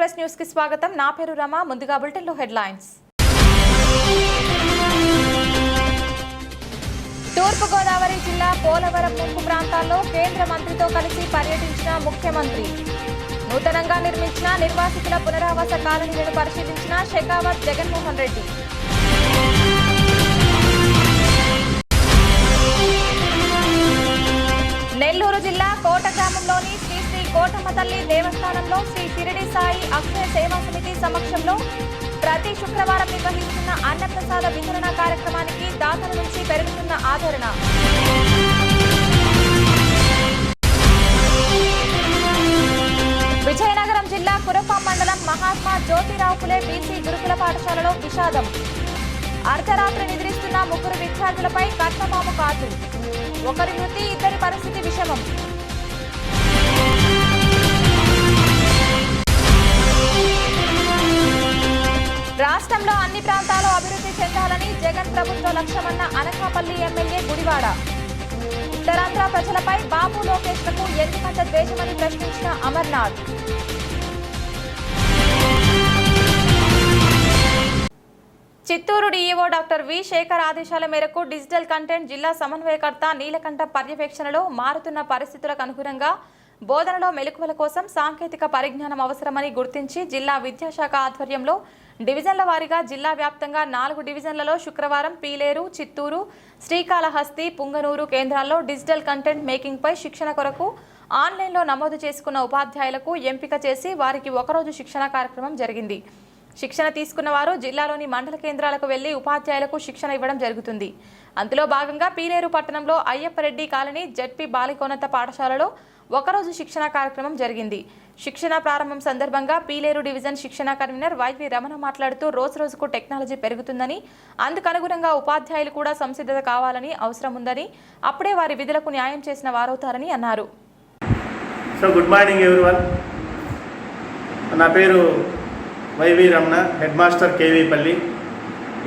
Express news కి స్వాగతం. నా పేరు రమ. ముందుగా బులెటిన్ లో హెడ్లైన్స్. తూర్పు గోదావరి జిల్లా పోలవరం ముంపు ప్రాంతాల్లో కేంద్ర మంత్రితో కలిసి పర్యటించిన ముఖ్యమంత్రి. నూతనంగా నిర్మించిన నిర్వాసితుల పునరావాస కాలనీలను పరిశీలించిన షెకావత్ జగన్మోహన్ రెడ్డి. నెల్లూరు జిల్లా కోట గ్రామంలోని శ్రీ శ్రీ కోటమ్మ తల్లి దేవస్థానంలో శ్రీ షిరిడి సాయి అక్షయ సేవా సమితి సమక్షంలో ప్రతి శుక్రవారం నిర్వహిస్తున్న అన్నప్రసాద వితరణ కార్యక్రమానికి దాతల నుంచి పెరుగుతున్న ఆదరణ. విజయనగరం జిల్లా కురపాం మండలం మహాత్మా జ్యోతిరావు ఫులే బీసీ గురుకుల పాఠశాలలో విషాదం. అర్ధరాత్రి నిద్రిస్తున్న ముగ్గురు విద్యార్థులపై కట్నపాము కాటు. ఒకరి మృతి, ఇద్దరి పరిస్థితి విషమం. రాష్ట్రంలో అన్ని ప్రాంతాలు అభివృద్ధి చెందాలని జగన్ ప్రభుత్వ లక్ష్యమన్న అనకాపల్లి ఎమ్మెల్యే గుడివాడ. ఉత్తరాంధ్ర ప్రజలపై బాబు లోకేష్లకు ఎందుకంత ద్వేషమని ప్రశ్నించిన Amarnath. Chittoor DEO doctor V Shekhar ఆదేశాల మేరకు డిజిటల్ కంటెంట్ జిల్లా సమన్వయకర్త నీలకంఠ పర్యవేక్షణలో మారుతున్న పరిస్థితులకు అనుగుణంగా బోధనలో మెలకువల కోసం సాంకేతిక పరిజ్ఞానం అవసరమని గుర్తించి జిల్లా విద్యాశాఖ ఆధ్వర్యంలో డివిజన్ల వారీగా జిల్లా వ్యాప్తంగా 4 డివిజన్లలో శుక్రవారం పీలేరు, చిత్తూరు, శ్రీకాళహస్తి, పుంగనూరు కేంద్రాల్లో డిజిటల్ కంటెంట్ మేకింగ్పై శిక్షణ కొరకు ఆన్లైన్లో నమోదు చేసుకున్న ఉపాధ్యాయులకు ఎంపిక చేసి వారికి ఒకరోజు శిక్షణ కార్యక్రమం జరిగింది. శిక్షణ తీసుకున్న వారు జిల్లాలోని మండల కేంద్రాలకు వెళ్లి ఉపాధ్యాయులకు శిక్షణ ఇవ్వడం జరుగుతుంది. అందులో భాగంగా పీలేరు పట్టణంలో అయ్యప్పరెడ్డి కాలనీ జెడ్పీ బాలికోన్నత పాఠశాలలో ఒకరోజు శిక్షణ కార్యక్రమం జరిగింది. శిక్షణ ప్రారంభం సందర్భంగా పీలేరు డివిజన్ శిక్షణ కన్వీనర్ వైవి రమణ మాట్లాడుతూ రోజుకు టెక్నాలజీ పెరుగుతుందని, అందుకనుగుణంగా ఉపాధ్యాయులు కూడా సంసిద్ధత కావాలని అవసరం ఉందని, అప్పుడే వారి విధులకు న్యాయం చేసిన వారవుతారని అన్నారు. Good morning everyone. నా పేరు YV Ramana, headmaster KVPalli.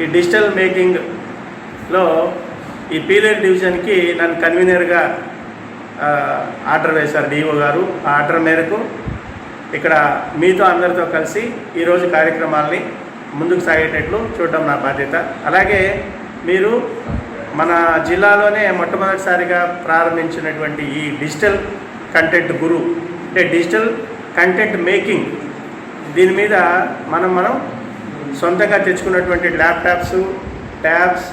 ఈ డిజిటల్ మేకింగ్లో ఈ పీలేరు డివిజన్కి నన్ను కన్వీనర్గా ఆర్డర్ వేశారు డిఓ గారు. ఆ ఆర్డర్ మేరకు ఇక్కడ మీతో అందరితో కలిసి ఈరోజు కార్యక్రమాల్ని ముందుకు సాగేటట్లు చూడడం నా బాధ్యత. అలాగే మీరు మన జిల్లాలోనే మొట్టమొదటిసారిగా ప్రారంభించినటువంటి ఈ డిజిటల్ కంటెంట్ గురు అంటే డిజిటల్ కంటెంట్ మేకింగ్, దీని మీద మనం సొంతంగా తెచ్చుకున్నటువంటి laptops, tabs,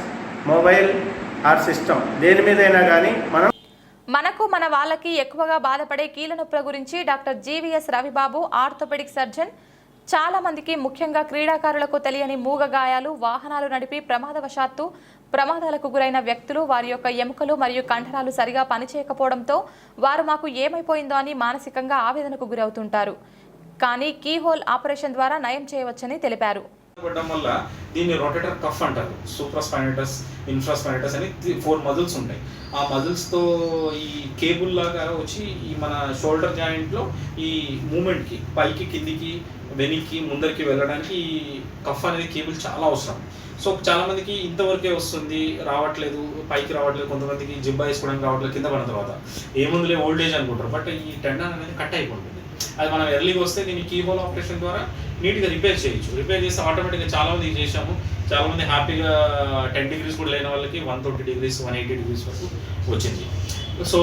mobile or system దేని మీదైనా కానీ మనకు మన వాళ్ళకి ఎక్కువగా బాధపడే కీళ్ళ నొప్పుల గురించి doctor GVS Ravibabu, orthopaedic surgeon, చాలా మందికి ముఖ్యంగా క్రీడాకారులకు తెలియని మూగ గాయాలు, వాహనాలు నడిపి ప్రమాదాలకు గురైన వ్యక్తులు, వారి యొక్క ఎముకలు మరియు కండరాలు సరిగా పనిచేయకపోవడంతో వారు మాకు ఏమైపోయిందో అని మానసికంగా ఆవేదనకు గురవుతుంటారు. కానీ కీ హోల్ ఆపరేషన్ ద్వారా నయం చేయవచ్చని తెలిపారు. వల్ల దీన్ని రొటేటర్ కఫ్ అంటారు. సూప్రాస్పైనటస్, ఇన్ఫ్రాస్పైనటస్ అని 4 మజిల్స్ ఉంటాయి. ఆ మజిల్స్తో ఈ కేబుల్ లాగా వచ్చి ఈ మన షోల్డర్ జాయింట్లో ఈ మూమెంట్కి పైకి, కిందికి, వెనక్కి, ముందరికి వెళ్ళడానికి ఈ కఫ్ అనేది కేబుల్ చాలా అవసరం. సో చాలామందికి ఇంతవరకే వస్తుంది, రావట్లేదు, పైకి రావట్లేదు, కొంతమందికి జిబ్బా వేసుకోవడానికి రావట్లేదు, కింద పడిన తర్వాత ఏముందిలే ఓల్డ్ ఏజ్ అనుకుంటారు. బట్ ఈ టెండన్ అనేది కట్ అయిపోతుంది. అది మనం ఎర్లీగా వస్తే దీన్ని కీ హోల్ ఆపరేషన్ ద్వారా నీట్గా రిపేర్ చేయొచ్చు. రిపేర్ చేస్తే ఆటోమేటిక్గా చాలామంది చేసాము. చాలామంది హ్యాపీగా 10 degrees కూడా లేని వాళ్ళకి 120 degrees, 180 degrees వరకు వచ్చింది. సో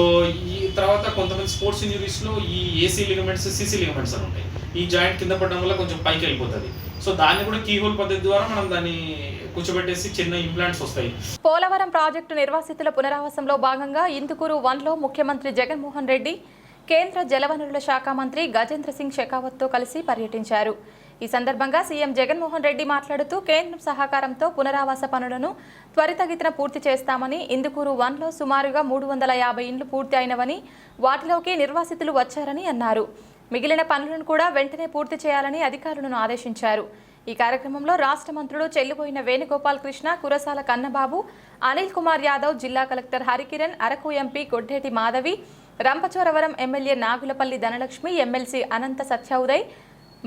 ఈ తర్వాత కొంతమంది స్పోర్ట్స్ ఇంజరీస్లో ఈ ఏసీ లిగమెంట్స్, సిసి లిగమెంట్స్ అని ఉంటాయి. ఈ జాయింట్ కింద పడడం వల్ల కొంచెం పైకి వెళ్ళిపోతుంది. సో దాన్ని కూడా కీ హోల్ పద్ధతి ద్వారా మనం దాన్ని కూర్చోబెట్టేసి చిన్న ఇంప్లాంట్స్ వస్తాయి. పోలవరం ప్రాజెక్టు నిర్వాసితుల పునరావాసంలో భాగంగా ఇందుకూరు 1లో ముఖ్యమంత్రి జగన్మోహన్ రెడ్డి కేంద్ర జలవనరుల శాఖ మంత్రి గజేంద్ర సింగ్ షెకావత్తో కలిసి పర్యటించారు. ఈ సందర్భంగా సీఎం జగన్మోహన్ రెడ్డి మాట్లాడుతూ కేంద్రం సహకారంతో పునరావాస పనులను త్వరితగతిన పూర్తి చేస్తామని, ఇందుకూరు 1లో సుమారుగా 350 ఇండ్లు పూర్తి అయినవని, వాటిలోకి నిర్వాసితులు వచ్చారని అన్నారు. మిగిలిన పనులను కూడా వెంటనే పూర్తి చేయాలని అధికారులను ఆదేశించారు. ఈ కార్యక్రమంలో రాష్ట్ర మంత్రులు చెల్లిపోయిన వేణుగోపాల్ కృష్ణ, కురసాల కన్నబాబు, అనిల్ కుమార్ యాదవ్, జిల్లా collector Harikiran, Araku MP Koddeti Madhavi, Rampachodavaram MLA Nagulapalli Dhanalakshmi, MLC Anantha Satya Uday,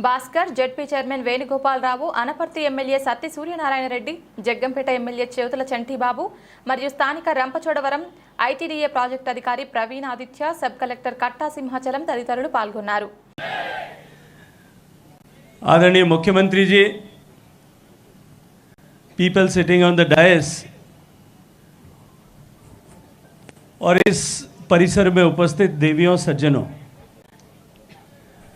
Bhaskar, ZP chairman Venugopalarao, Anaparthi MLA Satti Suryanarayana Reddy, Jaggampeta MLA Chetula Chantibabu మరియు స్థానిక రంపచోడవరం ఐటీడీఏ ప్రాజెక్టు అధికారి ప్రవీణ్ ఆదిత్య, సబ్ కలెక్టర్ కట్టా సింహాచలం తదితరులు పాల్గొన్నారు. आदरणीय मुख्यमंत्री ji, people sitting on the dais और इस परिसर में उपस्थित देवियों सज्जनों,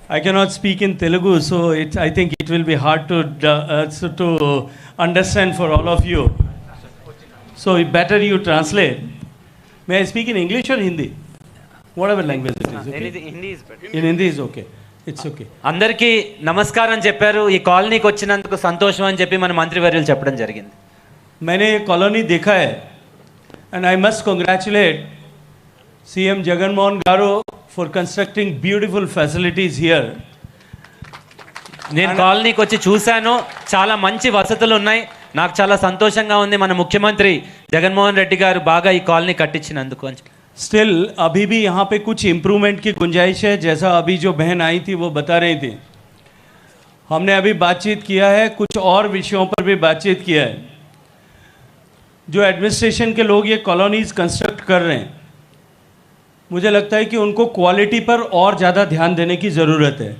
I cannot speak in Telugu, so I think it will be hard to understand for all of you. So better you translate. May I speak in English or Hindi? Whatever language it is. Okay? Hindi is better. In Hindi is okay. It's okay. అందరికీ నమస్కారం చెప్పారు. ఈ కాలనీకి వచ్చినందుకు సంతోషం అని చెప్పి మన మంత్రివర్యులు చెప్పడం జరిగింది. मैंने ये कॉलोनी देखा है and I must congratulate CM Jagan Mohan Garu for constructing beautiful facilities here. నేను కాలనీకి వచ్చి చూశాను, చాలా మంచి వసతులు ఉన్నాయి. నాకు చాలా సంతోషంగా ఉంది మన ముఖ్యమంత్రి జగన్మోహన్ రెడ్డి గారు బాగా ఈ కాలనీ కట్టించినందుకు అని. स्टिल अभी भी यहाँ पे कुछ इम्प्रूवमेंट की गुंजाइश है, जैसा अभी जो बहन आई थी वो बता रही थी. हमने अभी बातचीत किया है, कुछ और विषयों पर भी बातचीत किया है. जो एडमिनिस्ट्रेशन के लोग ये कॉलोनीज कंस्ट्रक्ट कर रहे हैं, मुझे लगता है कि उनको क्वालिटी पर और ज़्यादा ध्यान देने की ज़रूरत है.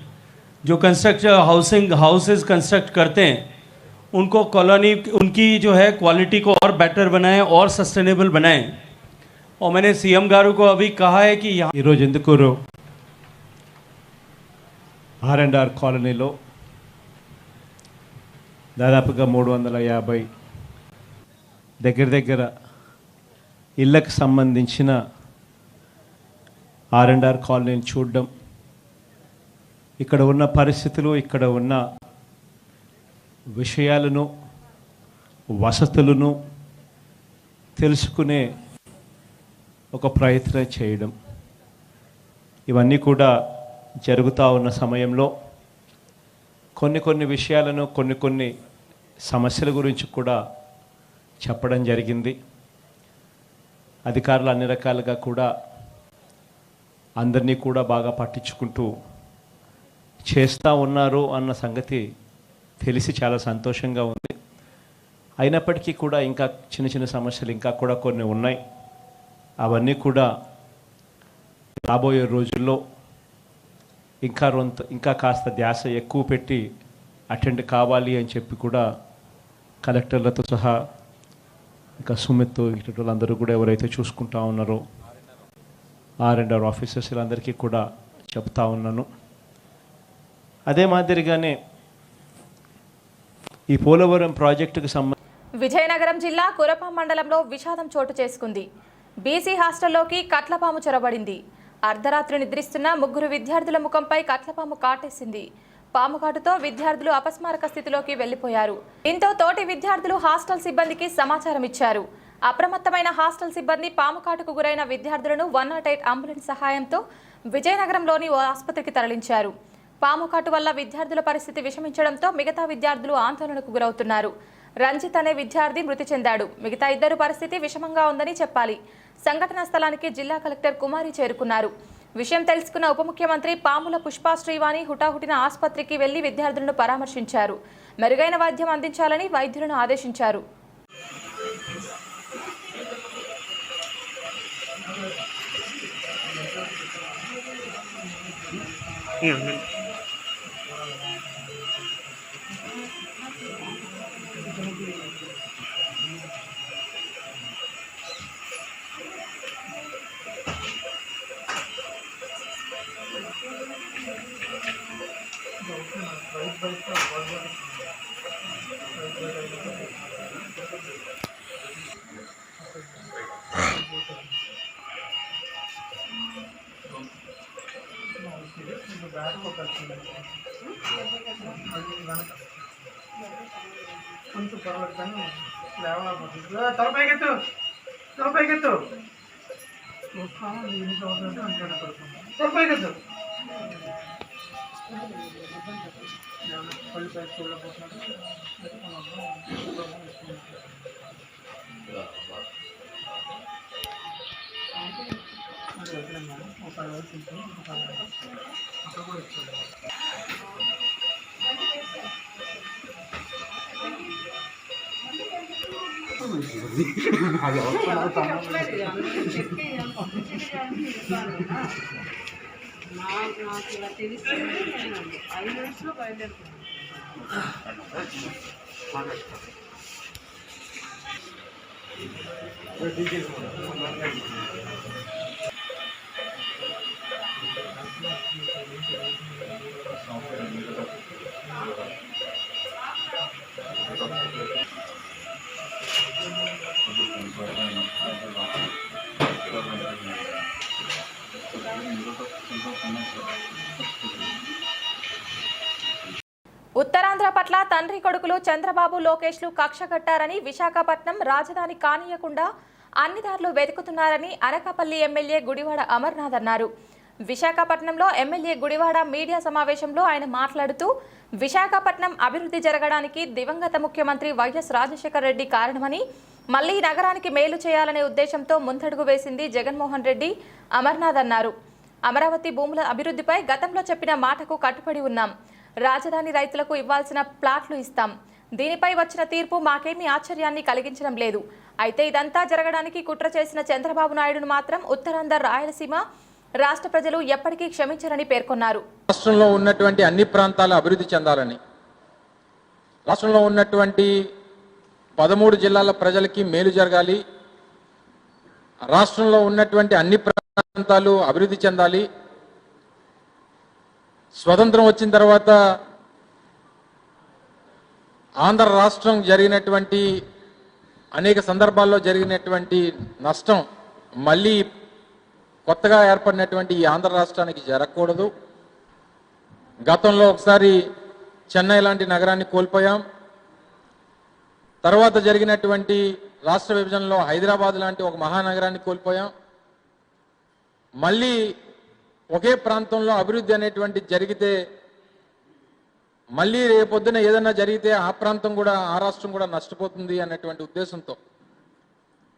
जो हाउसेज कंस्ट्रक्ट करते हैं उनको कॉलोनी उनकी जो है क्वालिटी को और बेटर बनाएं और सस्टेनेबल बनाएं. और मैंने सीएम गारू को अभी कहा है कि यहाँ ఈరోజు ఎందుకూరు R&R కాలనీలో దాదాపుగా 350 దగ్గర ఇళ్ళకు సంబంధించిన R&R కాలనీని చూడడం, ఇక్కడ ఉన్న పరిస్థితులు, ఇక్కడ ఉన్న విషయాలను, వసతులను తెలుసుకునే ఒక ప్రయత్నం చేయడం, ఇవన్నీ కూడా జరుగుతూ ఉన్న సమయంలో కొన్ని విషయాలను, కొన్ని సమస్యల గురించి కూడా చెప్పడం జరిగింది. అధికారులు అన్ని రకాలుగా కూడా అందరినీ కూడా బాగా పట్టించుకుంటూ చేస్తూ ఉన్నారు అన్న సంగతి తెలిసి చాలా సంతోషంగా ఉంది. అయినప్పటికీ కూడా ఇంకా చిన్న సమస్యలు ఇంకా కూడా కొన్ని ఉన్నాయి. అవన్నీ కూడా రాబోయే రోజుల్లో ఇంకా కాస్త ధ్యాస ఎక్కువ పెట్టి అటెండ్ కావాలి అని చెప్పి కూడా కలెక్టర్లతో సహా ఇంకా సుమిత్ ఇటు వాళ్ళందరూ కూడా ఎవరైతే చూసుకుంటా ఉన్నారో R&R ఆఫీసర్స్ వీళ్ళందరికీ కూడా చెప్తా ఉన్నాను. అదే మాదిరిగానే ఈ పోలవరం ప్రాజెక్టుకు విజయనగరం జిల్లా కురప మండలంలో విషాదం చోటు చేసుకుంది. బీసీ హాస్టల్లోకి కట్లపాము చొరబడింది. అర్ధరాత్రి నిద్రిస్తున్న 3 విద్యార్థుల ముఖంపై కట్లపాము కాటేసింది. పాము కాటుతో విద్యార్థులు అపస్మారక స్థితిలోకి వెళ్లిపోయారు. దీంతో తోటి విద్యార్థులు హాస్టల్ సిబ్బందికి సమాచారం ఇచ్చారు. అప్రమత్తమైన హాస్టల్ సిబ్బంది పాము కాటుకు గురైన విద్యార్థులను 108 అంబులెన్స్ సహాయంతో విజయనగరంలోని ఓ ఆసుపత్రికి తరలించారు. పాము కాటు వల్ల విద్యార్థుల పరిస్థితి విషమించడంతో మిగతా విద్యార్థులు ఆందోళనకు గురవుతున్నారు. రంజిత్ అనే విద్యార్థి మృతి చెందాడు. మిగతా ఇద్దరు పరిస్థితి విషమంగా ఉందని చెప్పాలి. సంఘటనా స్థలానికి జిల్లా కలెక్టర్ కుమారి చేరుకున్నారు. విషయం తెలుసుకున్న ఉప ముఖ్యమంత్రి పాముల పుష్పా శ్రీవాణి హుటాహుటిన ఆసుపత్రికి వెళ్లి విద్యార్థులను పరామర్శించారు. మెరుగైన వైద్యం అందించాలని వైద్యులను ఆదేశించారు. నాకు ఇలా తెలిసి 5 నిమిషాల్లో బయలుదేరుతున్నాను. ఉత్తరాంధ్ర పట్ల తండ్రి కొడుకులు చంద్రబాబు లోకేష్లు కక్ష కట్టారని విశాఖపట్నం రాజధాని కానీయకుండా అన్ని దారులు వెతుకుతున్నారని అనకాపల్లి ఎమ్మెల్యే గుడివాడ అమర్నాథ్ అన్నారు. విశాఖపట్నంలో ఎమ్మెల్యే గుడివాడ మీడియా సమావేశంలో ఆయన మాట్లాడుతూ విశాఖపట్నం అభివృద్ధి జరగడానికి దివంగత ముఖ్యమంత్రి వైఎస్ రాజశేఖర రెడ్డి కారణమని, మళ్లీ నగరానికి మేలు చేయాలనే ఉద్దేశంతో ముందడుగు వేసింది జగన్మోహన్ రెడ్డి అమర్నాథ్ అన్నారు. అమరావతి భూముల అభివృద్ధిపై గతంలో చెప్పిన మాటకు కట్టుబడి ఉన్నాం. రాజధాని రైతులకు ఇవ్వాల్సిన ప్లాట్లు ఇస్తాం. దీనిపై వచ్చిన తీర్పు మాకేమీ ఆశ్చర్యాన్ని కలిగించడం లేదు. అయితే ఇదంతా జరగడానికి కుట్ర చేసిన చంద్రబాబు నాయుడును మాత్రం ఉత్తరాంధ్ర రాయలసీమ రాష్ట్ర ప్రజలు ఎప్పటికీ క్షమించరని పేర్కొన్నారు. రాష్ట్రంలో ఉన్నటువంటి అన్ని ప్రాంతాలు అభివృద్ధి చెందాలని, రాష్ట్రంలో ఉన్నటువంటి 13 జిల్లాల ప్రజలకి మేలు జరగాలి, రాష్ట్రంలో ఉన్నటువంటి అన్ని ప్రాంతాలు అభివృద్ధి చెందాలి. స్వతంత్రం వచ్చిన తర్వాత ఆంధ్ర రాష్ట్రం జరిగినటువంటి అనేక సందర్భాల్లో జరిగినటువంటి నష్టం మళ్ళీ కొత్తగా ఏర్పడినటువంటి ఈ ఆంధ్ర రాష్ట్రానికి జరగకూడదు. గతంలో ఒకసారి చెన్నై లాంటి నగరాన్ని కోల్పోయాం. తర్వాత జరిగినటువంటి రాష్ట్ర విభజనలో హైదరాబాద్ లాంటి ఒక మహానగరాన్ని కోల్పోయాం. మళ్ళీ ఒకే ప్రాంతంలో అభివృద్ధి అనేటువంటి జరిగితే, మళ్ళీ రేపొద్దున ఏదన్నా జరిగితే ఆ ప్రాంతం కూడా, ఆ రాష్ట్రం కూడా నష్టపోతుంది అన్నటువంటి ఉద్దేశంతో,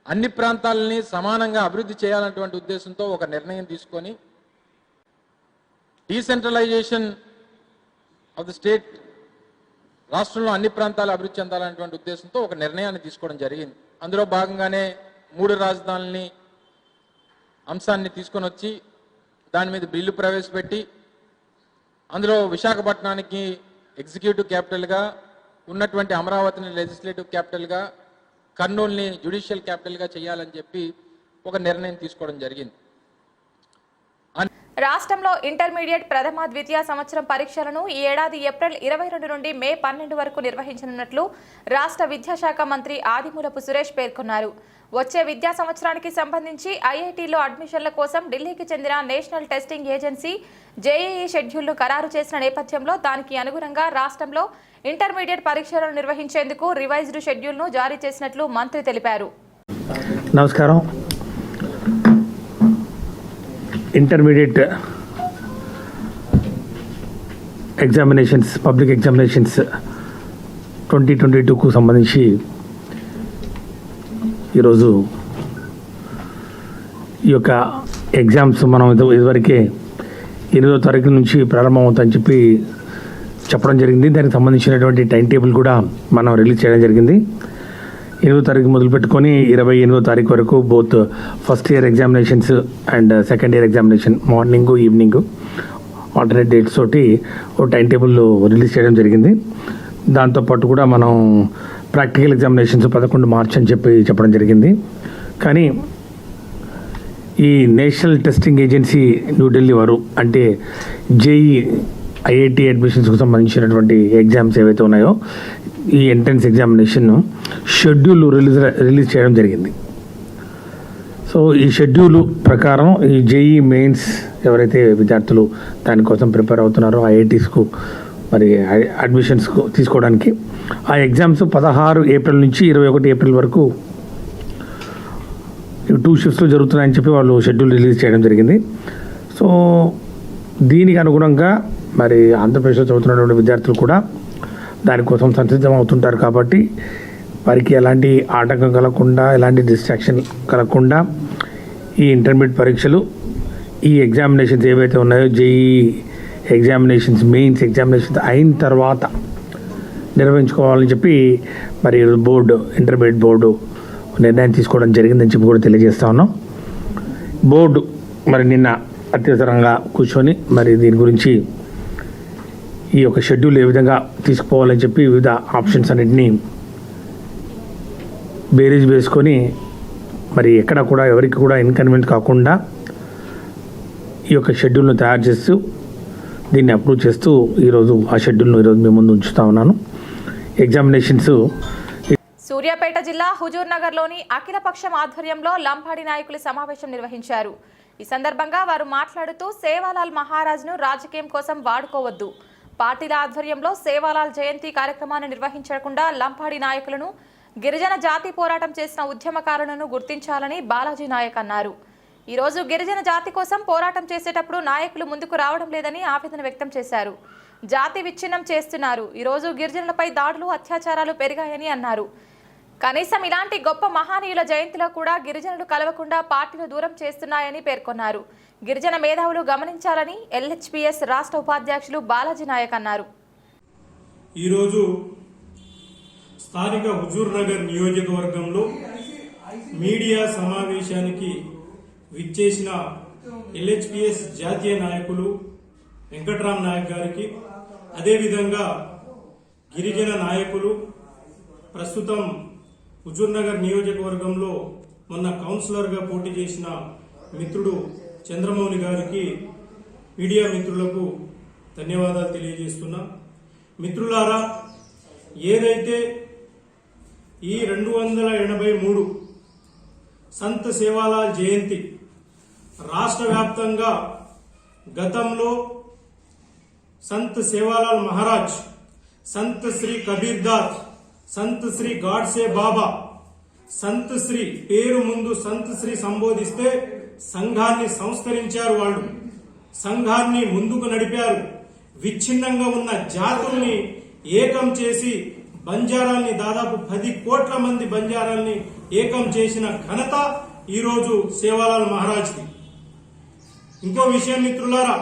అన్ని ప్రాంతాలని సమానంగా అభివృద్ధి చేయాలన్నటువంటి ఉద్దేశంతో ఒక నిర్ణయం తీసుకొని డీసెంట్రలైజేషన్ ఆఫ్ ది స్టేట్, రాష్ట్రంలో అన్ని ప్రాంతాలు అభివృద్ధి చెందాలనేటువంటి ఉద్దేశంతో ఒక నిర్ణయాన్ని తీసుకోవడం జరిగింది. అందులో భాగంగానే 3 రాజధానులని అంశాన్ని తీసుకొని వచ్చి దాని మీద బిల్లు ప్రవేశపెట్టి, అందులో విశాఖపట్నానికి ఎగ్జిక్యూటివ్ క్యాపిటల్గా, ఉన్నటువంటి అమరావతిని లెజిస్లేటివ్ క్యాపిటల్గా, కర్నూలుని జ్యుడిషియల్ క్యాపిటల్గా చేయాలని చెప్పి ఒక నిర్ణయం తీసుకోవడం జరిగింది. రాష్ట్రంలో ఇంటర్మీడియట్ ప్రథమ ద్వితీయ సంవత్సరం పరీక్షలను ఈ ఏడాది ఏప్రిల్ 22 నుండి మే 12 వరకు నిర్వహించనున్నట్లు రాష్ట్ర విద్యాశాఖ మంత్రి ఆదిమూలపు సురేష్ పేర్కొన్నారు. వచ్చే విద్యా సంవత్సరానికి సంబంధించి ఐఐటీలో అడ్మిషన్ల కోసం ఢిల్లీకి చెందిన నేషనల్ టెస్టింగ్ ఏజెన్సీ జేఈఈ షెడ్యూల్ను ఖరారు చేసిన నేపథ్యంలో దానికి అనుగుణంగా రాష్ట్రంలో ఇంటర్మీడియట్ పరీక్షలను నిర్వహించేందుకు రివైజ్డ్ షెడ్యూల్ను జారీ చేసినట్లు మంత్రి తెలిపారు. నమస్కారం. ఇంటర్మీడియట్ ఎగ్జామినేషన్స్, పబ్లిక్ ఎగ్జామినేషన్స్ 2022కు సంబంధించి ఈరోజు ఈ యొక్క ఎగ్జామ్స్ మనం ఇదివరకే 8వ తారీఖు నుంచి ప్రారంభమవుతాయని చెప్పి చెప్పడం జరిగింది. దానికి సంబంధించినటువంటి టైం టేబుల్ కూడా మనం రిలీజ్ చేయడం జరిగింది. 8వ తారీఖు మొదలుపెట్టుకొని 28వ తారీఖు వరకు both first year examinations and second year examination morning evening alternate dates తోటి ఒక టైం టేబుల్ రిలీజ్ చేయడం జరిగింది. దాంతోపాటు కూడా మనం ప్రాక్టికల్ ఎగ్జామినేషన్స్ 11 మార్చ్ అని చెప్పడం జరిగింది. కానీ ఈ నేషనల్ టెస్టింగ్ ఏజెన్సీ న్యూఢిల్లీ వారు, అంటే జేఈ ఐఐటి అడ్మిషన్స్కు సంబంధించినటువంటి ఎగ్జామ్స్ ఏవైతే ఉన్నాయో ఈ ఎంట్రన్స్ ఎగ్జామినేషన్ షెడ్యూల్ రిలీజ్ చేయడం జరిగింది. సో ఈ షెడ్యూల్ ప్రకారం ఈ జేఈ మెయిన్స్ ఎవరైతే విద్యార్థులు దానికోసం ప్రిపేర్ అవుతున్నారో ఐఐటీస్కు మరి అడ్మిషన్స్కు తీసుకోవడానికి ఆ ఎగ్జామ్స్ 16 ఏప్రిల్ నుంచి 21 ఏప్రిల్ వరకు 2 షిఫ్ట్స్లో జరుగుతున్నాయని చెప్పి వాళ్ళు షెడ్యూల్ రిలీజ్ చేయడం జరిగింది. సో దీనికి అనుగుణంగా మరి ఆంధ్రప్రదేశ్లో చదువుతున్నటువంటి విద్యార్థులు కూడా దానికోసం సంసిద్ధం అవుతుంటారు. కాబట్టి వారికి ఎలాంటి ఆటంకం కలగకుండా, ఎలాంటి డిస్ట్రాక్షన్ కలగకుండా ఈ ఇంటర్మీడియట్ పరీక్షలు, ఈ ఎగ్జామినేషన్స్ ఏవైతే ఉన్నాయో జేఈ ఎగ్జామినేషన్స్, మెయిన్స్ ఎగ్జామినేషన్స్ అయిన తర్వాత నిర్వహించుకోవాలని చెప్పి మరి బోర్డు, ఇంటర్మీడియట్ బోర్డు నిర్ణయం తీసుకోవడం జరిగిందని చెప్పి కూడా తెలియజేస్తా ఉన్నాం. బోర్డు మరి నిన్న అత్యవసరంగా కూర్చొని మరి దీని గురించి ఈ యొక్క షెడ్యూల్ ఏ విధంగా తీసుకుపోవాలని చెప్పి వివిధ ఆప్షన్స్ అన్నింటినీ బేరీజ్ వేసుకొని మరి ఎక్కడ కూడా ఎవరికి కూడా ఇన్కన్వీనియంట్ కాకుండా ఈ యొక్క షెడ్యూల్ను తయారు చేస్తూ దీన్ని అప్రూవ్ చేస్తూ ఈరోజు ఆ షెడ్యూల్ను ఈరోజు మీ ముందు ఉంచుతా ఉన్నాను. ఎగ్జామినేషన్స్ సూర్యాపేట జిల్లా హుజూర్ నగర్లోని అఖిలపక్షం ఆధ్వర్యంలో లంబాడి నాయకుల సమావేశం నిర్వహించారు. ఈ సందర్భంగా వారు మాట్లాడుతూ సేవాలాల్ మహారాజ్ను రాజకీయం కోసం వాడుకోవద్దు, పార్టీల ఆధ్వర్యంలో సేవాలాల్ జయంతి కార్యక్రమాన్ని నిర్వహించకుండా లంబాడి నాయకులను, గిరిజన జాతి పోరాటం చేసిన ఉద్యమకారులను గుర్తించాలని బాలాజీ నాయక్ అన్నారు. ఈరోజు గిరిజన జాతి కోసం పోరాటం చేసేటప్పుడు నాయకులు ముందుకు రావడం లేదని ఆవేదన వ్యక్తం చేశారు. జాతి విచ్ఛిన్నం చేస్తున్నారు. ఈరోజు గిరిజనులపై దాడులు, అత్యాచారాలు పెరిగాయని అన్నారు. కనీసం ఇలాంటి గొప్ప మహానీయుల జయంతిలో కూడా గిరిజనులు కలవకుండా పార్టీలు దూరం చేస్తున్నాయని పేర్కొన్నారు. గిరిజన మేధావులు గమనించాలని ఎల్హెచ్పిఎస్ రాష్ట్ర ఉపాధ్యక్షులు బాలాజీ నాయక్ అన్నారు. ఈరోజు స్థానిక హుజూర్ నగర్ నియోజకవర్గంలో మీడియా సమావేశానికి విచ్చేసిన ఎల్హెచ్పిఎస్ జాతీయ నాయకులు వెంకట్రామ్ నాయక్ గారికి, అదేవిధంగా గిరిజన నాయకులు, ప్రస్తుతం హుజూర్ నగర్ నియోజకవర్గంలో మొన్న కౌన్సిలర్గా పోటీ చేసిన మిత్రుడు చంద్రమౌళి గారికి, మీడియా మిత్రులకు ధన్యవాదాలు తెలియజేస్తున్నా. మిత్రులారా, ఏదైతే ఈ 283 సంత్ సేవాలాల్ జయంతి రాష్ట్ర వ్యాప్తంగా గతంలో సంత్ సేవాలాల్ మహారాజ్, సంత్ శ్రీ కబీర్దాస్, సంత్ శ్రీ గాడ్సే బాబా, సంత్ శ్రీ పేరు ముందు సంత్ శ్రీ సంబోధిస్తే సంఘాన్ని సంస్కరించారు. వాళ్ళు సంఘాన్ని ముందుకు నడిపారు. విచ్ఛిన్నంగా ఉన్న జాతుల్ని ఏకం చేసి బంజారాల్ని, దాదాపు 10 కోట్ల మంది బంజారాల్ని ఏకం చేసిన ఘనత ఈరోజు సేవాలాల్ మహారాజ్ది. ఇంకో విషయం మిత్రులారా,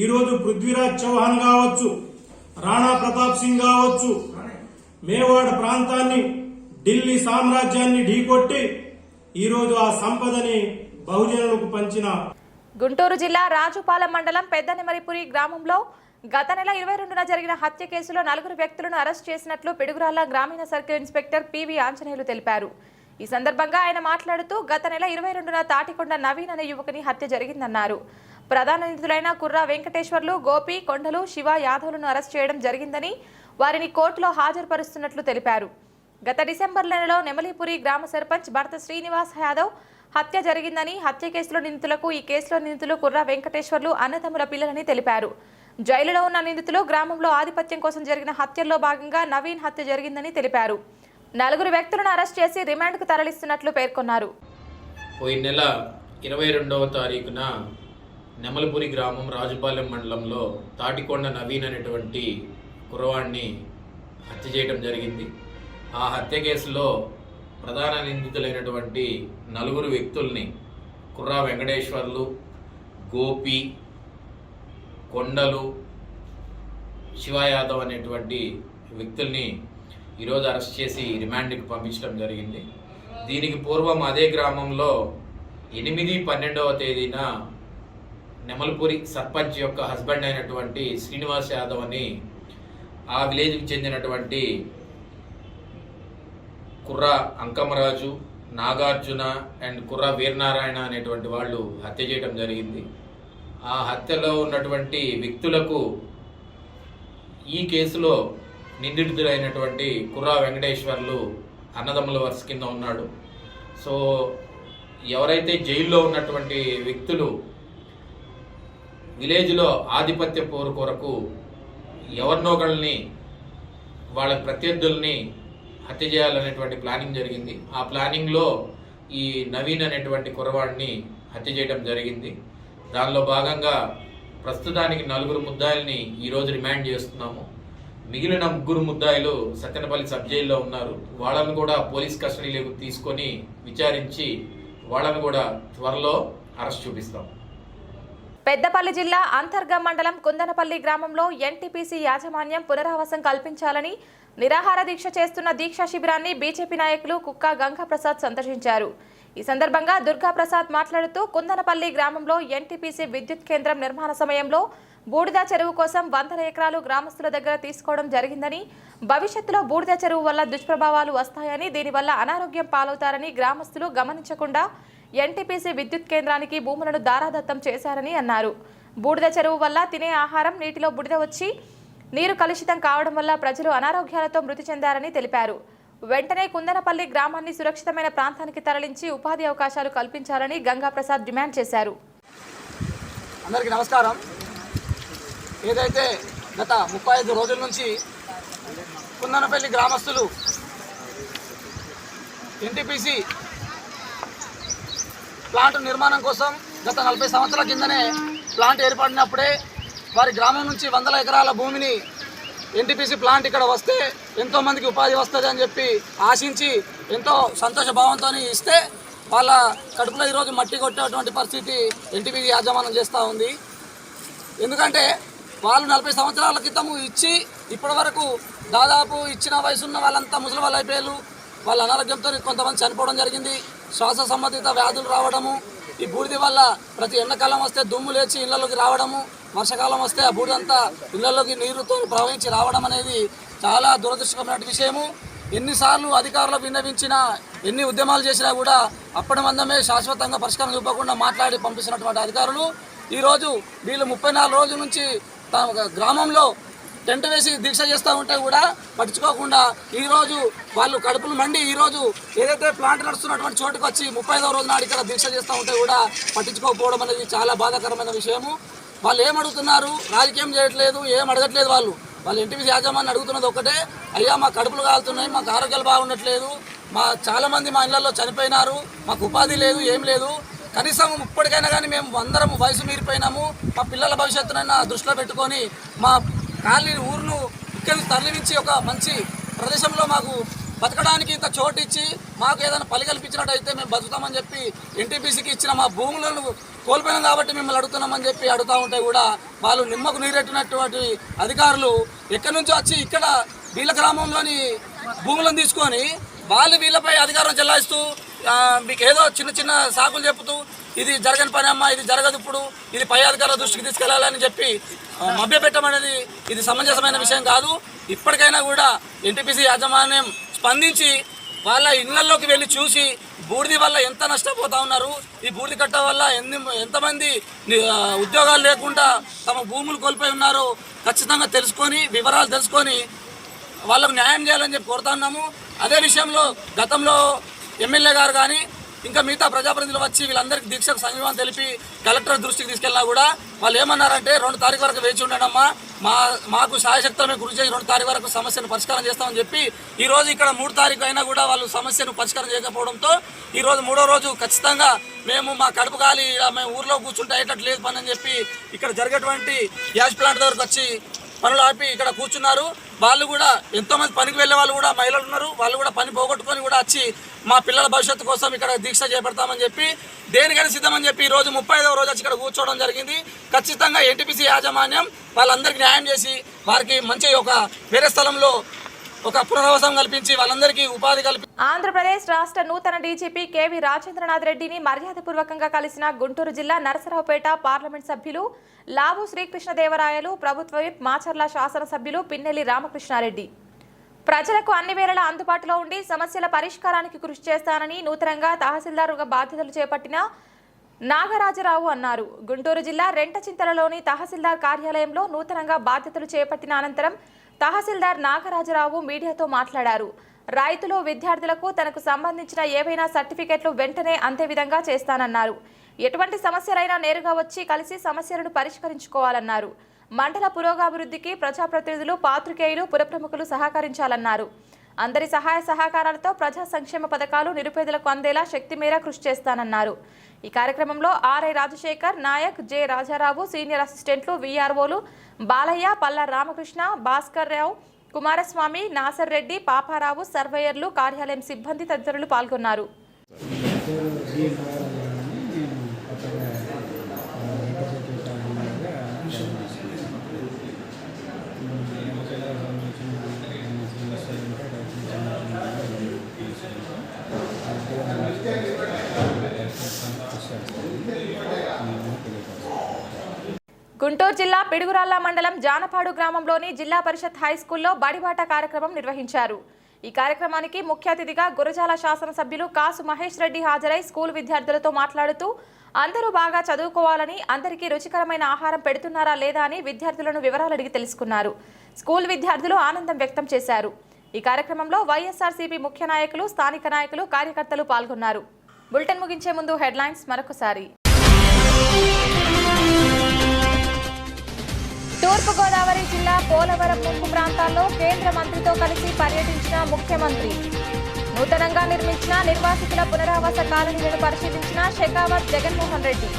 ఈరోజు పృథ్వీరాజ్ చౌహాన్ కావచ్చు, రాణా ప్రతాప్ సింగ్ కావచ్చు, మేవాడ్ ప్రాంతాన్ని, ఢిల్లీ సామ్రాజ్యాన్ని ఢీకొట్టి ఈరోజు ఆ సంపదని బహుజనులకు పంచిన గుంటూరు జిల్లా రాజుపాలెం మండలం పెద్దనెమరిపురి గ్రామంలో గత నెల 22న జరిగిన హత్య కేసులో 4 వ్యక్తులను అరెస్ట్ చేసినట్లు పిడుగురాళ్ల గ్రామీణ సర్కిల్ ఇన్స్పెక్టర్ పివి ఆంజనేయులు తెలిపారు. ఈ సందర్భంగా ఆయన మాట్లాడుతూ గత నెల 22న తాటికొండ నవీన్ అనే యువకుని హత్య జరిగిందన్నారు. ప్రధాన నిందితులైన కుర్రా వెంకటేశ్వర్లు, గోపి, కొండలు, శివ యాదవ్లను అరెస్ట్ చేయడం జరిగిందని, వారిని కోర్టులో హాజరుపరుస్తున్నట్లు తెలిపారు. గత డిసెంబర్ నెలలో నెమలిపురి గ్రామ సర్పంచ్ భర్త శ్రీనివాస్ యాదవ్ హత్య జరిగిందని, హత్య కేసులో నిందితులకు ఈ కేసులో నిందితులు కుర్రా వెంకటేశ్వర్లు అన్నదమ్ముల పిల్లలని తెలిపారు. జైలులో ఉన్న నిందితులు గ్రామంలో ఆధిపత్యం కోసం జరిగిన హత్యల్లో భాగంగా నవీన్ హత్య జరిగిందని తెలిపారు. 4 వ్యక్తులను అరెస్ట్ చేసి రిమాండ్కు తరలిస్తున్నట్లు పేర్కొన్నారు. పోయిన నెల 22వ తారీఖున నెమలపురి గ్రామం రాజుపాలెం మండలంలో తాటికొండ నవీన్ అనేటువంటి కుర్రవాడిని హత్య చేయడం జరిగింది. ఆ హత్య కేసులో ప్రధాన నిందితులైనటువంటి 4 వ్యక్తుల్ని కుర్రా వెంకటేశ్వర్లు, గోపి, కొండలు, శివ యాదవ్ అనేటువంటి వ్యక్తుల్ని ఈరోజు అరెస్ట్ చేసి రిమాండ్కి పంపించడం జరిగింది. దీనికి పూర్వం అదే గ్రామంలో 8/12వ తేదీన నెమలపురి సర్పంచ్ యొక్క హస్బెండ్ అయినటువంటి శ్రీనివాస్ యాదవ్ అని ఆ విలేజ్కి చెందినటువంటి కుర్రా అంకమరాజు, నాగార్జున అండ్ కుర్రా వీరనారాయణ అనేటువంటి వాళ్ళు హత్య చేయడం జరిగింది. ఆ హత్యలో ఉన్నటువంటి వ్యక్తులకు ఈ కేసులో నిందితుడైనటువంటి కుర్రా వెంకటేశ్వర్లు అన్నదమ్ముల వరుస కింద ఉన్నాడు. సో ఎవరైతే జైల్లో ఉన్నటువంటి వ్యక్తులు విలేజ్లో ఆధిపత్య పోరు కొరకు ఎవరినోకళ్ళని వాళ్ళ ప్రత్యర్థుల్ని హత్య చేయాలనేటువంటి ప్లానింగ్ జరిగింది. ఆ ప్లానింగ్లో ఈ నవీన్ అనేటువంటి కుర్రవాడిని హత్య చేయడం జరిగింది. దానిలో భాగంగా ప్రస్తుతానికి 4 ముద్దాయిల్ని ఈరోజు రిమాండ్ చేస్తున్నాము. మిగిలిన 3 ముద్దాయిలు సత్తెనపల్లి సబ్ జైల్లో ఉన్నారు. వాళ్ళని కూడా పోలీస్ కస్టడీలోకి తీసుకొని విచారించి వాళ్ళని కూడా త్వరలో అరెస్ట్ చూపిస్తాం. పెద్దపల్లి జిల్లా అంతర్గం మండలం కుందనపల్లి గ్రామంలో ఎన్టీపీసీ యాజమాన్యం పునరావాసం కల్పించాలని నిరాహార దీక్ష చేస్తున్న దీక్షా శిబిరాన్ని బీజేపీ నాయకులు కుక్క గంగాప్రసాద్ సందర్శించారు. ఈ సందర్భంగా దుర్గా ప్రసాద్ మాట్లాడుతూ కుందనపల్లి గ్రామంలో ఎన్టీపీసీ విద్యుత్ కేంద్రం నిర్మాణ సమయంలో బూడిద చెరువు కోసం 100 ఎకరాలు గ్రామస్తుల దగ్గర తీసుకోవడం జరిగిందని, భవిష్యత్తులో బూడిద చెరువు వల్ల దుష్ప్రభావాలు వస్తాయని, దీనివల్ల అనారోగ్యం పాలవుతారని గ్రామస్తులు గమనించకుండా ఎన్టీపీసీ విద్యుత్ కేంద్రానికి భూములను దారాదత్తం చేశారని అన్నారు. బూడిద చెరువు వల్ల తినే ఆహారం నీటిలో బూడిద వచ్చి నీరు కలుషితం కావడం వల్ల ప్రజలు అనారోగ్యాలతో మృతి చెందారని తెలిపారు. వెంటనే కుందనపల్లి గ్రామాన్ని సురక్షితమైన ప్రాంతానికి తరలించి ఉపాధి అవకాశాలు కల్పించాలని గంగా ప్రసాద్ డిమాండ్ చేశారు. అందరికీ నమస్కారం. ఏదైతే గత 35 రోజుల నుంచి కుందనపల్లి గ్రామస్తులు ఎన్టీపీసీ ప్లాంట్ నిర్మాణం కోసం గత 40 సంవత్సరాల కిందనే ప్లాంట్ ఏర్పడినప్పుడే వారి గ్రామం నుంచి 100 ఎకరాల భూమిని ఎన్టీపీసీ ప్లాంట్ ఇక్కడ వస్తే ఎంతోమందికి ఉపాధి వస్తుంది అని చెప్పి ఆశించి ఎంతో సంతోష భావంతో ఇస్తే వాళ్ళ కడుపులో ఈరోజు మట్టి కొట్టేటువంటి పరిస్థితి ఎన్టీపీసీ యాజమాన్యం చేస్తూ ఉంది. ఎందుకంటే వాళ్ళు 40 సంవత్సరాల క్రితము ఇచ్చి ఇప్పటి వరకు దాదాపు ఇచ్చిన వయసున్న వాళ్ళంతా ముసలి వాళ్ళు అయిపోయారు. వాళ్ళ అనారోగ్యంతో కొంతమంది చనిపోవడం జరిగింది. శ్వాస సంబంధిత వ్యాధులు రావడము, ఈ బూడిద వల్ల ప్రతి ఎండాకాలం వస్తే దుమ్ము లేచి ఇళ్లలోకి రావడము, వర్షాకాలం వస్తే ఆ బూడిదంతా ఇళ్లలోకి నీరుతో ప్రవహించి రావడం అనేది చాలా దురదృష్టకరమైన విషయము. ఎన్నిసార్లు అధికారులు విన్నవించినా, ఎన్ని ఉద్యమాలు చేసినా కూడా అప్పటి మందమే శాశ్వతంగా పరిష్కారం చూపకుండా మాట్లాడి పంపిస్తున్నటువంటి అధికారులు ఈరోజు వీళ్ళు 34 రోజుల నుంచి తమ గ్రామంలో టెంట్ వేసి దీక్ష చేస్తూ ఉంటే కూడా పట్టించుకోకుండా ఈరోజు వాళ్ళు కడుపులు మండి ఈరోజు ఏదైతే ప్లాంట్ నడుస్తున్నటువంటి చోటుకు వచ్చి 35వ రోజు నాడు ఇక్కడ దీక్ష చేస్తూ ఉంటే కూడా పట్టించుకోకపోవడం అనేది చాలా బాధాకరమైన విషయము. వాళ్ళు ఏం అడుగుతున్నారు? రాజకీయం చేయట్లేదు, ఏం అడగట్లేదు. వాళ్ళు ఎన్టీపీసీ యాజమాన్యం అడుగుతున్నది ఒకటే, అయ్యా మా కడుపులు కాలుతున్నాయి, మాకు ఆరోగ్యాలు బాగుండట్లేదు, చాలామంది మా ఇళ్లలో చనిపోయినారు, మాకు ఉపాధి లేదు, ఏం లేదు, కనీసం ఇప్పటికైనా కానీ మేము అందరం వయసు మీరిపోయినాము, మా పిల్లల భవిష్యత్తునైనా దృష్టిలో పెట్టుకొని మా కాలనీ ఊరును ఇక్కడి తరలించి ఒక మంచి ప్రదేశంలో మాకు బతకడానికి ఇంత చోటు ఇచ్చి మాకు ఏదైనా పని కల్పించినట్టయితే మేము బతుకుతామని చెప్పి ఎన్టీపీసీకి ఇచ్చిన మా భూములను కోల్పోయినాం కాబట్టి మిమ్మల్ని అడుగుతున్నామని చెప్పి అడుగుతూ ఉంటే కూడా వాళ్ళు నిమ్మకు నీరెట్టినటువంటి అధికారులు ఎక్కడి నుంచో వచ్చి ఇక్కడ వీళ్ళ గ్రామంలోని భూములను తీసుకొని వాళ్ళు వీళ్ళపై అధికారం చెల్లాయిస్తూ మీకు ఏదో చిన్న చిన్న సాకులు చెప్పుతూ ఇది జరగని పని అమ్మా, ఇది జరగదు, ఇప్పుడు ఇది పై అధికారుల దృష్టికి తీసుకెళ్లాలని చెప్పి మభ్యపెట్టమనేది ఇది సమంజసమైన విషయం కాదు. ఇప్పటికైనా కూడా ఎన్టీపీసీ యాజమాన్యం స్పందించి వాళ్ళ ఇళ్లలోకి వెళ్ళి చూసి బూడిద వల్ల ఎంత నష్టపోతూ ఉన్నారు, ఈ బూడిద కట్ట వల్ల ఎంతమంది ఉద్యోగాలు లేకుండా తమ భూములు కోల్పోయి ఉన్నారో ఖచ్చితంగా తెలుసుకొని వివరాలు తెలుసుకొని వాళ్ళకు న్యాయం చేయాలని చెప్పి కోరుతా ఉన్నాము. అదే విషయంలో గతంలో ఎమ్మెల్యే గారు కానీ ఇంకా మిగతా ప్రజాప్రతినిధులు వచ్చి వీళ్ళందరికీ దీక్షకు సంఘీభావం తెలిపి కలెక్టర్ దృష్టికి తీసుకెళ్ళినా కూడా వాళ్ళు ఏమన్నారంటే 2 తారీఖు వరకు వేచి ఉండడమ్మా, మాకు సాయశక్తులమే కృషి చేసి 2 తారీఖు వరకు సమస్యను పరిష్కారం చేస్తామని చెప్పి ఈరోజు ఇక్కడ 3 తారీఖు అయినా కూడా వాళ్ళు సమస్యను పరిష్కారం చేయకపోవడంతో ఈరోజు 3వ రోజు ఖచ్చితంగా మేము మా కడుపు కాలి మేము ఊర్లో కూర్చుంటే అయ్యేటట్టు లేదు పని అని చెప్పి ఇక్కడ జరిగేటువంటి గ్యాస్ ప్లాంట్ దగ్గరకు వచ్చి పనులు ఆపి ఇక్కడ కూర్చున్నారు. వాళ్ళు కూడా ఎంతోమంది పనికి వెళ్ళే వాళ్ళు కూడా మహిళలు ఉన్నారు, వాళ్ళు కూడా పని పోగొట్టుకొని కూడా వచ్చి మా పిల్లల భవిష్యత్తు కోసం ఇక్కడ దీక్ష చేపడతామని చెప్పి దేనికైనా సిద్ధమని చెప్పి ఈరోజు 35వ రోజు వచ్చి ఇక్కడ కూర్చోవడం జరిగింది. ఖచ్చితంగా ఎన్టీపీసీ యాజమాన్యం వాళ్ళందరికీ న్యాయం చేసి వారికి మంచి ఒక వేరే స్థలంలో ఒక పునరావాసం కల్పించి వాళ్ళందరికీ ఉపాధి ఆంధ్రప్రదేశ్ రాష్ట్ర నూతన డీజీపీ కేవీ రాజేంద్రనాథ్ రెడ్డిని మర్యాదపూర్వకంగా కలిసిన గుంటూరు జిల్లా నరసరావుపేట పార్లమెంట్ సభ్యులు లావు శ్రీకృష్ణదేవరాయలు, ప్రభుత్వ విప్ మాచర్ల శాసనసభ్యులు పిన్నెల్లి రామకృష్ణారెడ్డి. ప్రజలకు అన్ని వేళలా అందుబాటులో ఉండి సమస్యల పరిష్కారానికి కృషి చేస్తానని నూతనంగా తహసీల్దార్గా బాధ్యతలు చేపట్టిన నాగరాజరావు అన్నారు. గుంటూరు జిల్లా రెంటచింతలలోని తహసీల్దార్ కార్యాలయంలో నూతనంగా బాధ్యతలు చేపట్టిన అనంతరం తహసీల్దార్ నాగరాజరావు మీడియాతో మాట్లాడారు. రైతులు, విద్యార్థులకు తనకు సంబంధించిన ఏవైనా సర్టిఫికెట్లు వెంటనే అంతే విధంగా చేస్తానన్నారు. ఎటువంటి సమస్యలైనా నేరుగా వచ్చి కలిసి సమస్యలను పరిష్కరించుకోవాలన్నారు. మండల పురోగాభివృద్ధికి ప్రజాప్రతినిధులు, పాత్రికేయులు, పురప్రముఖులు సహకరించాలన్నారు. అందరి సహాయ సహకారాలతో ప్రజా సంక్షేమ పథకాలు నిరుపేదలకు అందేలా శక్తి మేర కృషి చేస్తానన్నారు. ఈ కార్యక్రమంలో RI Rajasekhar, Nayak, J Rajarao, senior అసిస్టెంట్లు, విఆర్ఓలు బాలయ్య, పల్ల రామకృష్ణ, భాస్కర్ రావు, కుమారస్వామి, నాసర్ రెడ్డి, పాపారావు, సర్వేయర్లు, కార్యాలయం సిబ్బంది తదితరులు పాల్గొన్నారు. గుంటూరు జిల్లా పిడుగురాళ్ల మండలం జానపాడు గ్రామంలోని జిల్లా పరిషత్ హై స్కూల్లో బడిబాట కార్యక్రమం నిర్వహించారు. ఈ కార్యక్రమానికి ముఖ్య అతిథిగా గురజాల శాసనసభ్యులు కాసు మహేష్ రెడ్డి హాజరై స్కూల్ విద్యార్థులతో మాట్లాడుతూ అందరూ బాగా చదువుకోవాలని, అందరికీ రుచికరమైన ఆహారం పెడుతున్నారా లేదా అని విద్యార్థులను వివరాలు అడిగి తెలుసుకున్నారు. స్కూల్ విద్యార్థులు ఆనందం వ్యక్తం చేశారు. ఈ కార్యక్రమంలో వైఎస్ఆర్సీపీ ముఖ్య నాయకులు, స్థానిక నాయకులు, కార్యకర్తలు పాల్గొన్నారు. బులెటిన్ ముగించే ముందు హెడ్లైన్స్ మరొకసారి. తూర్పుగోదావరి జిల్లా పోలవరం ముంపు ప్రాంతాల్లో కేంద్ర మంత్రితో కలిసి పర్యటించిన ముఖ్యమంత్రి. నూతనంగా నిర్మించిన నిర్వాసితుల పునరావాస కాలనీలను పరిశీలించిన షెకావత్ జగన్మోహన్ రెడ్డి.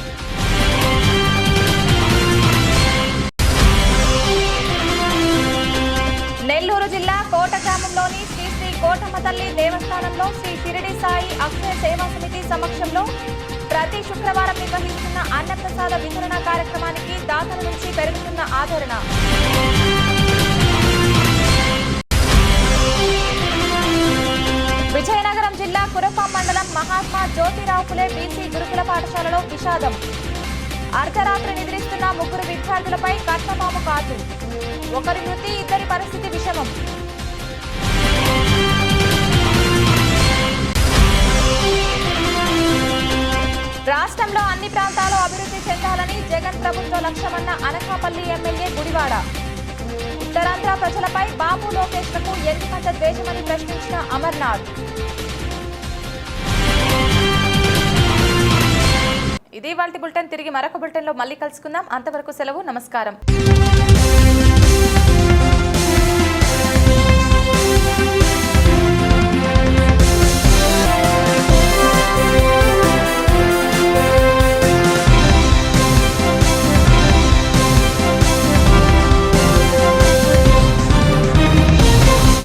నెల్లూరు జిల్లా కోట గ్రామంలోని శ్రీ శ్రీ కోటమ్మ తల్లి దేవస్థానంలో శ్రీ షిరిడి సాయి అక్షయ సేవా సమితి సమక్షంలో ప్రతి శుక్రవారం నిర్వహిస్తున్న అన్నప్రసాద వితరణ కార్యక్రమానికి దాతల నుంచి పెరుగుతున్న ఆదరణ. విజయనగరం జిల్లా కురపాం మండలం మహాత్మా జ్యోతిరావు ఫులే బీసీ గురుకుల పాఠశాలలో విషాదం. అర్ధరాత్రి నిద్రిస్తున్న 3 విద్యార్థులపై కట్నమాము కాటు. ఒకరి మృతి, ఇద్దరి పరిస్థితి విషమం. రాష్ట్రంలో అన్ని ప్రాంతాలు అభివృద్ధి చెందాలని జగన్ ప్రభుత్వ లక్ష్యమన్న అనకాపల్లి ఎమ్మెల్యే గుడివాడ. ఉత్తరాంధ్ర ప్రజలపై బాబు లోకేష్లకు ఎందుకంత ద్వేషమని ప్రశ్నించిన అమర్నాథ్. ఇది వాల్టి బులెటిన్. తిరిగి మరొక బులెటిన్లో మళ్ళీ కలుసుకుందాం. అంతవరకు సెలవు. నమస్కారం.